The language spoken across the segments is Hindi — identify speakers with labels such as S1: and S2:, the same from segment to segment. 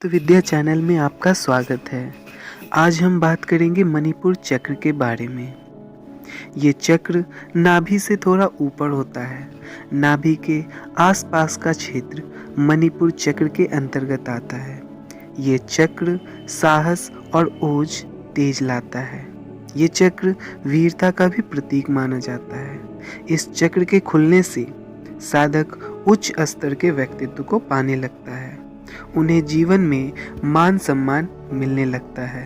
S1: गुप्त विद्या चैनल में आपका स्वागत है। आज हम बात करेंगे मणिपुर चक्र के बारे में। ये चक्र नाभि से थोड़ा ऊपर होता है। नाभि के आसपास का क्षेत्र मणिपुर चक्र के अंतर्गत आता है। ये चक्र साहस और ओज तेज लाता है। ये चक्र वीरता का भी प्रतीक माना जाता है। इस चक्र के खुलने से साधक उच्च स्तर के व्यक्तित्व को पाने लगता है। उन्हें जीवन में मान सम्मान मिलने लगता है।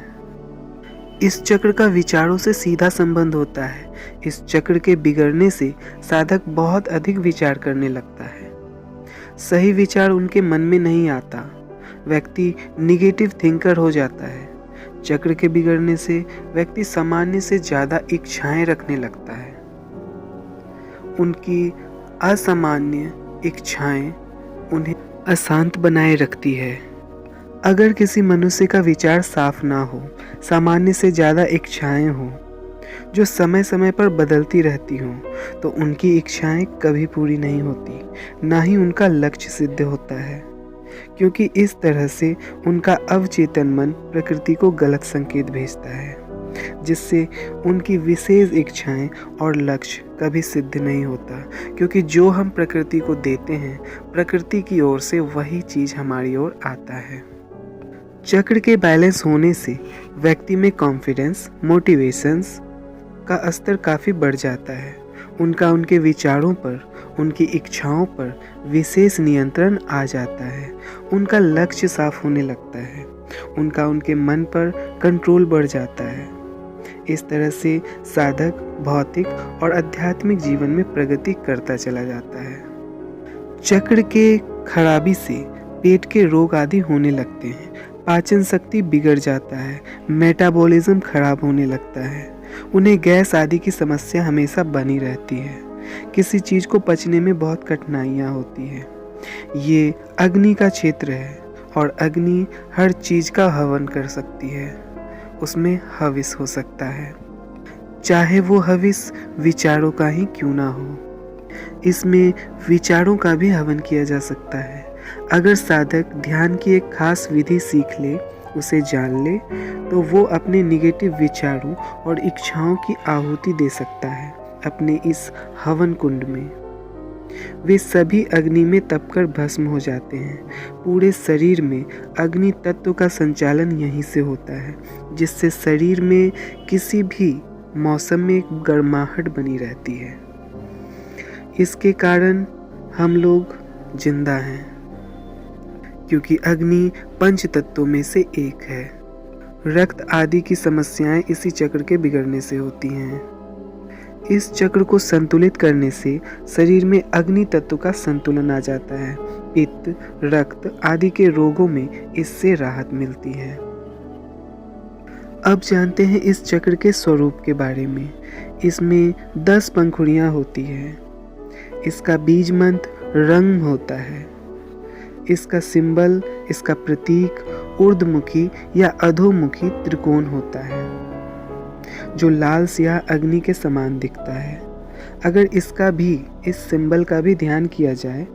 S1: इस चक्र का विचारों से सीधा संबंध होता है। इस चक्र के बिगड़ने से साधक बहुत अधिक विचार करने लगता है। सही विचार उनके मन में नहीं आता। व्यक्ति निगेटिव थिंकर हो जाता है। चक्र के बिगड़ने से व्यक्ति सामान्य से ज़्यादा इच्छाएं रखने लगता है। उनकी असामान्य इच्छाएं उन्हें अशांत बनाए रखती है। अगर किसी मनुष्य का विचार साफ ना हो, सामान्य से ज़्यादा इच्छाएं हो जो समय समय पर बदलती रहती हों, तो उनकी इच्छाएं कभी पूरी नहीं होती, ना ही उनका लक्ष्य सिद्ध होता है, क्योंकि इस तरह से उनका अवचेतन मन प्रकृति को गलत संकेत भेजता है, जिससे उनकी विशेष इच्छाएं और लक्ष्य कभी सिद्ध नहीं होता। क्योंकि जो हम प्रकृति को देते हैं, प्रकृति की ओर से वही चीज़ हमारी ओर आता है। चक्र के बैलेंस होने से व्यक्ति में कॉन्फिडेंस, मोटिवेशंस का स्तर काफ़ी बढ़ जाता है। उनका उनके विचारों पर, उनकी इच्छाओं पर विशेष नियंत्रण आ जाता है। उनका लक्ष्य साफ होने लगता है। उनका उनके मन पर कंट्रोल बढ़ जाता है। इस तरह से साधक भौतिक और आध्यात्मिक जीवन में प्रगति करता चला जाता है। चक्र के खराबी से पेट के रोग आदि होने लगते हैं। पाचन शक्ति बिगड़ जाता है। मेटाबॉलिज्म खराब होने लगता है। उन्हें गैस आदि की समस्या हमेशा बनी रहती है। किसी चीज़ को पचने में बहुत कठिनाइयाँ होती है। ये अग्नि का क्षेत्र है और अग्नि हर चीज़ का हवन कर सकती है। उसमें हविस हो सकता है, चाहे वो हविस विचारों का ही क्यों ना हो। इसमें विचारों का भी हवन किया जा सकता है। अगर साधक ध्यान की एक खास विधि सीख ले, उसे जान ले, तो वो अपने निगेटिव विचारों और इच्छाओं की आहुति दे सकता है अपने इस हवन कुंड में। वे सभी अग्नि में तपकर भस्म हो जाते हैं। पूरे शरीर में अग्नि तत्व का संचालन यहीं से होता है, जिससे शरीर में किसी भी मौसम में एक गर्माहट बनी रहती है। इसके कारण हम लोग जिंदा हैं, क्योंकि अग्नि पंच तत्वों में से एक है। रक्त आदि की समस्याएं इसी चक्र के बिगड़ने से होती हैं। इस चक्र को संतुलित करने से शरीर में अग्नि तत्व का संतुलन आ जाता है। पित्त, रक्त आदि के रोगों में इससे राहत मिलती है। अब जानते हैं इस चक्र के स्वरूप के बारे में। इसमें 10 पंखुड़ियां होती हैं। इसका बीज मंत्र रंग होता है। इसका सिंबल, इसका प्रतीक ऊर्ध्वमुखी या अधोमुखी त्रिकोण होता है, जो लाल सियाह अग्नि के समान दिखता है। अगर इसका भी, इस सिंबल का भी ध्यान किया जाए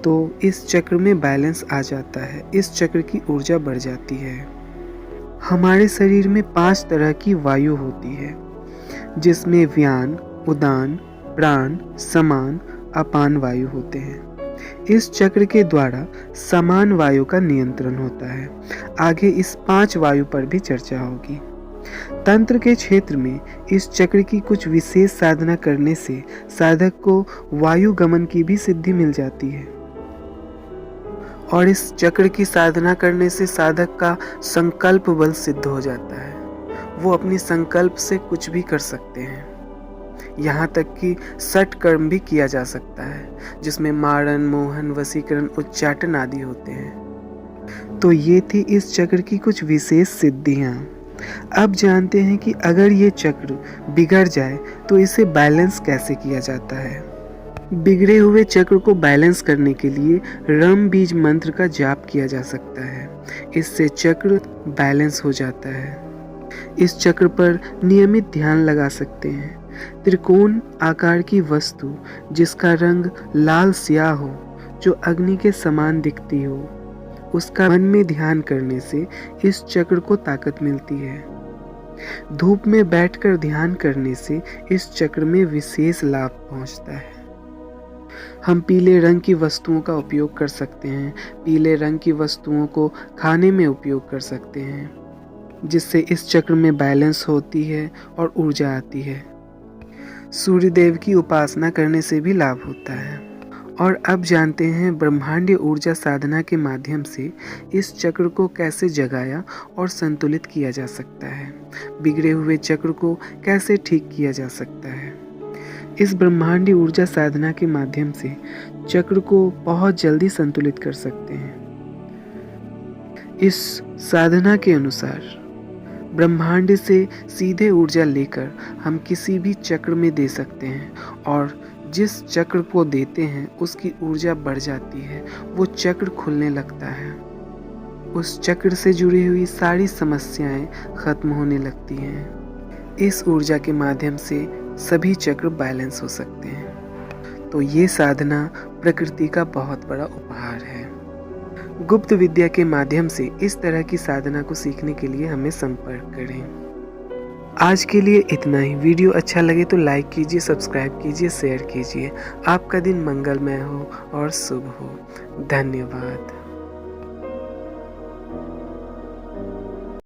S1: तो इस चक्र में बैलेंस आ जाता है। इस चक्र की ऊर्जा बढ़ जाती है। हमारे शरीर में 5 तरह की वायु होती है, जिसमें व्यान, उदान, प्राण, समान, अपान वायु होते हैं। इस चक्र के द्वारा समान वायु का नियंत्रण होता है। आगे इस 5 वायु पर भी चर्चा होगी। तंत्र के क्षेत्र में इस चक्र की कुछ विशेष साधना करने से साधक को वायु गमन की भी सिद्धि मिल जाती है। और इस चक्र की साधना करने से साधक का संकल्प बल सिद्ध हो जाता है। वो अपनी संकल्प से कुछ भी कर सकते हैं। यहाँ तक कि सठ कर्म भी किया जा सकता है, जिसमें मारण, मोहन, वशीकरण, उच्चाटन आदि होते हैं। तो ये थी इस चक्र की कुछ विशेष सिद्धियाँ। अब जानते हैं कि अगर ये चक्र बिगड़ जाए तो इसे बैलेंस कैसे किया जाता है। बिगड़े हुए चक्र को बैलेंस करने के लिए रम बीज मंत्र का जाप किया जा सकता है। इससे चक्र बैलेंस हो जाता है। इस चक्र पर नियमित ध्यान लगा सकते हैं। त्रिकोण आकार की वस्तु जिसका रंग लाल स्याह हो, जो अग्नि के समान दिखती हो, उसका मन में ध्यान करने से इस चक्र को ताकत मिलती है। धूप में बैठकर ध्यान करने से इस चक्र में विशेष लाभ पहुंचता है। हम पीले रंग की वस्तुओं का उपयोग कर सकते हैं। पीले रंग की वस्तुओं को खाने में उपयोग कर सकते हैं, जिससे इस चक्र में बैलेंस होती है और ऊर्जा आती है। सूर्य देव की उपासना करने से भी लाभ होता है। और अब जानते हैं ब्रह्मांडीय ऊर्जा साधना के माध्यम से इस चक्र को कैसे जगाया और संतुलित किया जा सकता है। बिगड़े हुए चक्र को कैसे ठीक किया जा सकता है। इस ब्रह्मांडीय ऊर्जा साधना के माध्यम से चक्र को बहुत जल्दी संतुलित कर सकते हैं। इस साधना के अनुसार ब्रह्मांड से सीधे ऊर्जा लेकर हम किसी भी चक्र में दे सकते हैं, और जिस चक्र को देते हैं उसकी ऊर्जा बढ़ जाती है, वो चक्र खुलने लगता है। उस चक्र से जुड़ी हुई सारी समस्याएं खत्म होने लगती हैं। इस ऊर्जा के माध्यम से सभी चक्र बैलेंस हो सकते हैं। तो ये साधना प्रकृति का बहुत बड़ा उपहार है। गुप्त विद्या के माध्यम से इस तरह की साधना को सीखने के लिए हमें संपर्क करें। आज के लिए इतना ही। वीडियो अच्छा लगे तो लाइक कीजिए, सब्सक्राइब कीजिए, शेयर कीजिए। आपका दिन मंगलमय हो और शुभ हो। धन्यवाद।